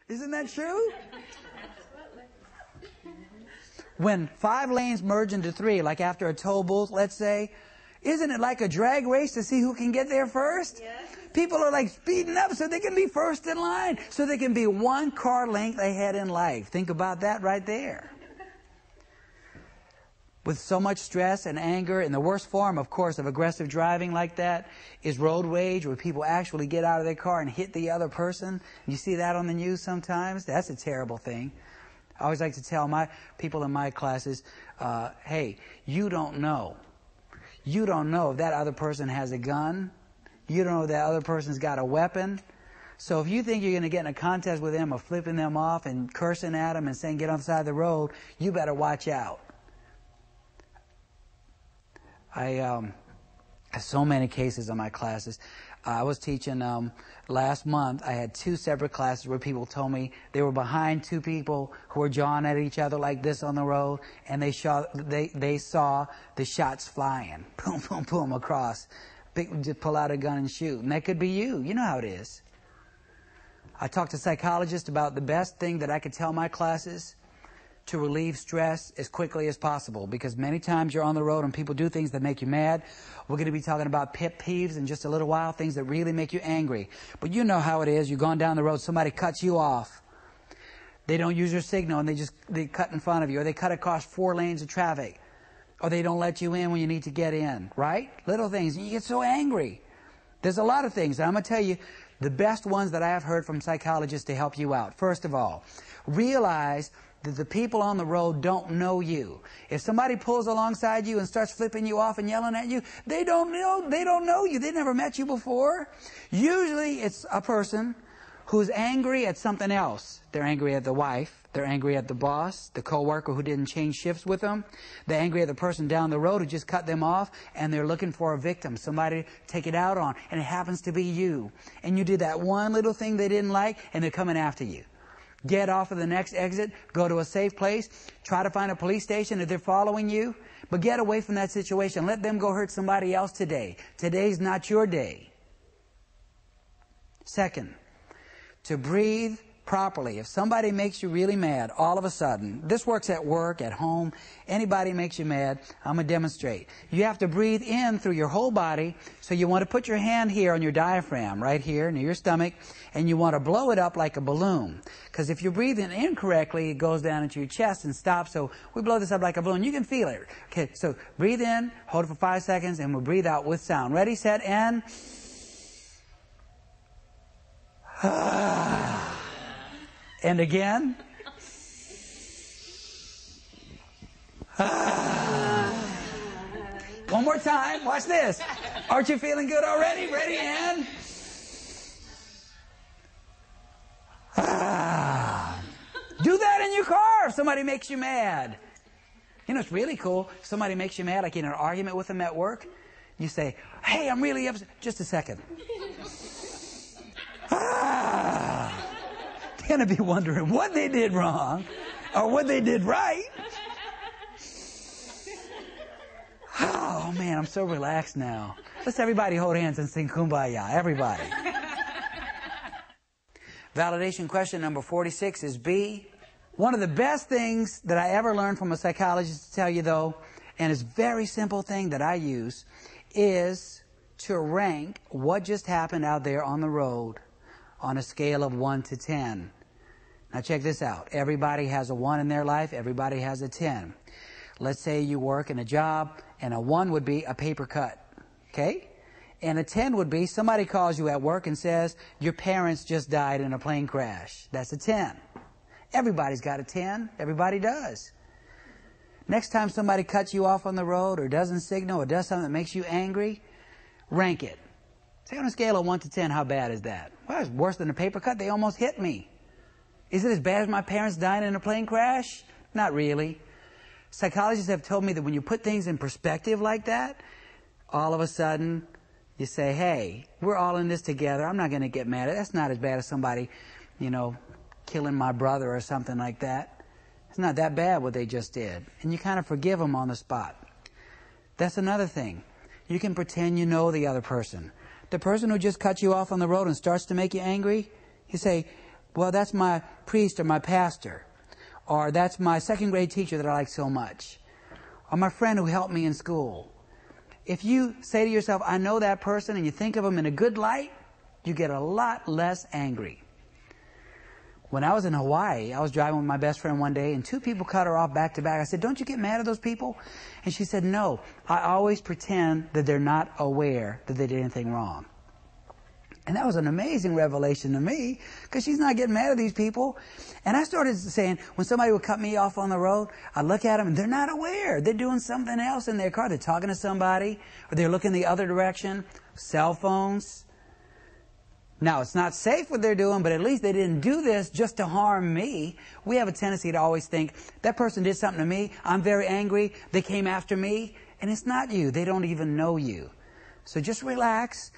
Isn't that true? When 5 lanes merge into 3, like after a toll booth, let's say, isn't it like a drag race to see who can get there first? Yes. People are like speeding up so they can be first in line, so they can be 1 car length ahead in life. Think about that right there. With so much stress and anger, and the worst form, of course, of aggressive driving like that is road rage, where people actually get out of their car and hit the other person. You see that on the news sometimes? That's a terrible thing. I always like to tell my people in my classes, hey, you don't know. You don't know if that other person has a gun. You don't know if that other person's got a weapon. So if you think you're going to get in a contest with them of flipping them off and cursing at them and saying get on the side of the road, you better watch out. I have so many cases in my classes. I was teaching last month. I had 2 separate classes where people told me they were behind 2 people who were jawing at each other like this on the road, and they saw the shots flying, boom, boom, boom, across. Just pull out a gun and shoot. And that could be you. You know how it is. I talked to psychologists about the best thing that I could tell my classes to relieve stress as quickly as possible, because many times you're on the road and people do things that make you mad. We're going to be talking about pet peeves in just a little while, things that really make you angry. But you know how it is. You're going down the road, somebody cuts you off. They don't use your signal and they cut in front of you, or they cut across 4 lanes of traffic, or they don't let you in when you need to get in, right? Little things, and you get so angry. There's a lot of things. I'm going to tell you the best ones that I have heard from psychologists to help you out. First of all, realize that the people on the road don't know you. If somebody pulls alongside you and starts flipping you off and yelling at you, they don't know you. They never met you before. Usually it's a person who's angry at something else. They're angry at the wife. They're angry at the boss, the coworker who didn't change shifts with them. They're angry at the person down the road who just cut them off, and they're looking for a victim, somebody to take it out on, and it happens to be you. And you did that one little thing they didn't like, and they're coming after you. Get off of the next exit, go to a safe place, try to find a police station if they're following you, but get away from that situation. Let them go hurt somebody else today. Today's not your day. Second, to breathe properly. If somebody makes you really mad all of a sudden, this works at work, at home, anybody makes you mad, I'm going to demonstrate. You have to breathe in through your whole body, so you want to put your hand here on your diaphragm, right here near your stomach, and you want to blow it up like a balloon. Because if you're breathing incorrectly, it goes down into your chest and stops, so we blow this up like a balloon. You can feel it. Okay, so breathe in, hold it for 5 seconds, and we'll breathe out with sound. Ready, set, and... And again. One more time. Watch this. Aren't you feeling good already? Ready, and... Do that in your car if somebody makes you mad. You know, it's really cool. If somebody makes you mad, like in an argument with them at work, you say, hey, I'm really upset. Just a second. They're going to be wondering what they did wrong or what they did right. Oh, man, I'm so relaxed now. Let's everybody hold hands and sing Kumbaya. Everybody. Validation question number 46 is B. One of the best things that I ever learned from a psychologist to tell you, though, and it's a very simple thing that I use, is to rank what just happened out there on the road on a scale of 1 to 10. Now check this out. Everybody has a 1 in their life. Everybody has a 10. Let's say you work in a job, and a 1 would be a paper cut. Okay? And a 10 would be somebody calls you at work and says, your parents just died in a plane crash. That's a 10. Everybody's got a 10. Everybody does. Next time somebody cuts you off on the road or doesn't signal or does something that makes you angry, rank it. Say on a scale of 1 to 10, how bad is that? Well, it's worse than a paper cut. They almost hit me. Is it as bad as my parents dying in a plane crash? Not really. Psychologists have told me that when you put things in perspective like that, all of a sudden you say, hey, we're all in this together. I'm not going to get mad. That's not as bad as somebody, killing my brother or something like that. It's not that bad what they just did. And you kind of forgive them on the spot. That's another thing. You can pretend you know the other person. The person who just cut you off on the road and starts to make you angry, you say, Well, that's my priest or my pastor. Or that's my second grade teacher that I like so much. Or my friend who helped me in school. If you say to yourself, I know that person, and you think of them in a good light, you get a lot less angry. When I was in Hawaii, I was driving with my best friend one day, and two people cut her off back to back. I said, don't you get mad at those people? And she said, no, I always pretend that they're not aware that they did anything wrong. And that was an amazing revelation to me, because she's not getting mad at these people. And I started saying, when somebody would cut me off on the road, I look at them and they're not aware. They're doing something else in their car. They're talking to somebody, or they're looking the other direction. Cell phones. Now, it's not safe what they're doing, but at least they didn't do this just to harm me. We have a tendency to always think, that person did something to me. I'm very angry. They came after me. And it's not you. They don't even know you. So just relax,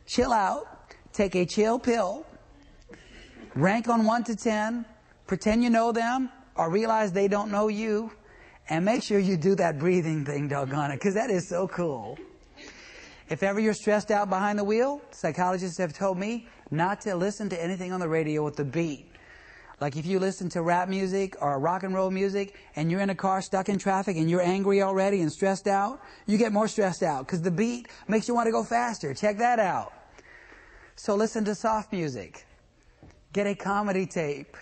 chill out, take a chill pill, rank on 1 to 10, pretend you know them, or realize they don't know you, and make sure you do that breathing thing, doggone it, because that is so cool. If ever you're stressed out behind the wheel, psychologists have told me not to listen to anything on the radio with the beat. Like if you listen to rap music or rock and roll music and you're in a car stuck in traffic and you're angry already and stressed out, you get more stressed out because the beat makes you want to go faster. Check that out. So listen to soft music. Get a comedy tape.